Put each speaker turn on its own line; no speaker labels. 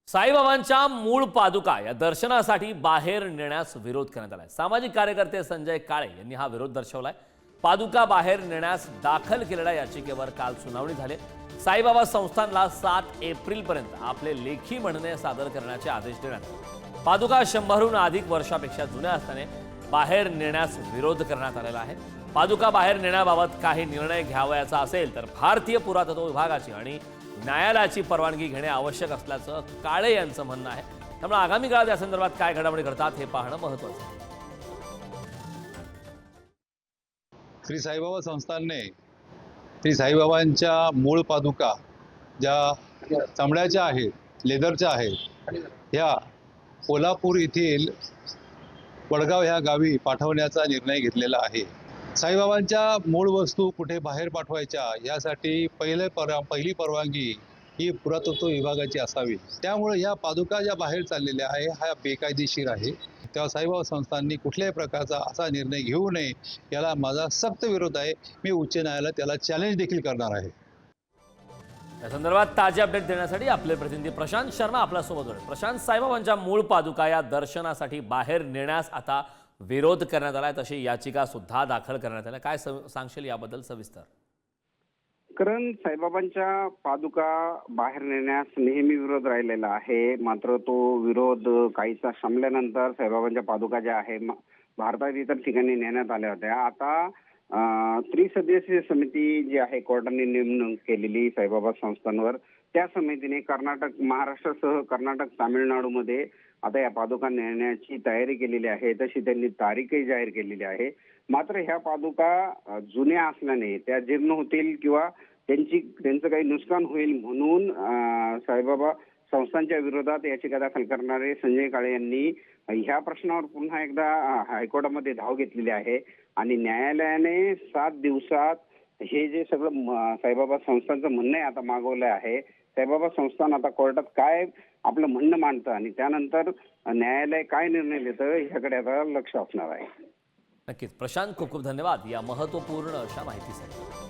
साईबाबांच्या मूळ पादुका या दर्शनासाठी बाहेर नेण्यास विरोध करण्यात आलाय। सामाजिक कार्यकर्ते संजय काळे यांनी हा विरोध दर्शवलाय। पादुका बाहेर नेण्यास दाखल केलेल्या याचिकेवर काल सुनावणी झाली। साईबाबा संस्थानला 7 एप्रिलपर्यंत आपले लेखी म्हणणे सादर करण्याचे आदेश देण्यात आले। पादुका 100हून अधिक वर्षापेक्षा जुन्या असल्याने बाहेर नेण्यास विरोध करण्यात आलेला आहे। पादुका बाहेर नेण्याबाबत काही निर्णय घ्यावयाचा असेल तर भारतीय पुरातत्व विभागाची आणि न्यायालयाची परवानगी घेणे आवश्यक असल्याचं काळे यांचं म्हणणं आहे। त्यामुळे आगामी काळात या संदर्भात काय घडामोडी घडतात हे पाहणं महत्त्वाचं आहे।
श्री साईबाबा संस्थानने श्री साईबाबांच्या मूळ पादुका ज्या चामड्याच्या आहेत, लेदरच्या आहेत, ह्या कोल्हापूर येथील वडगाव ह्या गावी पाठवण्याचा निर्णय घेतलेला आहे। साईबाबांच्या मूळ वस्तू कुठे बाहेर पाठवायच्या यासाठी पहिली परवानगी ही पुरातत्व विभागाची असावी। त्यामुळे ह्या पादुका ज्या बाहेर चाललेल्या आहे हा बेकायदेशीर आहे। तेव्हा साईबाबा संस्थांनी कुठल्याही प्रकारचा असा निर्णय घेऊ नये याला माझा सक्त विरोध आहे। मी उच्च न्यायालयात त्याला चॅलेंज देखील करणार आहे।
या संदर्भात ताजे अपडेट देण्यासाठी आपले प्रतिनिधी प्रशांत शर्मा आपल्यासोबत आहेत। प्रशांत, साईबाबांच्या मूळ पादुका या दर्शनासाठी बाहेर नेण्यास आता विरोध करण्यात आलाय, तशी याचिका सुद्धा दाखल करण्यात आली। काय सांगशील याबद्दल सविस्तर?
कारण साईबाबांच्या पादुका बाहेर नेण्यास नेहमी विरोध राहिलेला आहे। मात्र तो विरोध काहीसा शमल्यानंतर साईबाबांच्या पादुका ज्या आहे भारतात इतर ठिकाणी नेण्यात आल्या होत्या। आता त्रिसदस्यीय समिती जी आहे कोर्टाने नेमणूक केलेली साईबाबा संस्थांवर, त्या समितीने कर्नाटक, महाराष्ट्रासह कर्नाटक, तामिळनाडूमध्ये आता या पादुका नेण्याची तयारी केलेली आहे। तशी त्यांनी तारीखही जाहीर केलेली आहे। मात्र ह्या पादुका जुन्या असल्याने त्या जीर्ण होतील किंवा त्यांचं काही नुकसान होईल म्हणून साईबाबा संस्थांच्या विरोधात याचिका दाखल करणारे संजय काळे यांनी ह्या प्रश्नावर पुन्हा एकदा हायकोर्टामध्ये धाव घेतलेली आहे आणि न्यायालयाने 7 दिवसात हे जे सगळं साईबाबा संस्थांचं म्हणणं आहे आता मागवलं आहे। साईबाबा संस्थान आता कोर्टात काय आपलं म्हणणं मांडतं आणि त्यानंतर न्यायालय काय निर्णय देतं ह्याकडे आता लक्ष असणार आहे।
नक्कीच प्रशांत, खूप खूप धन्यवाद या महत्त्वपूर्ण अशा माहितीसाठी।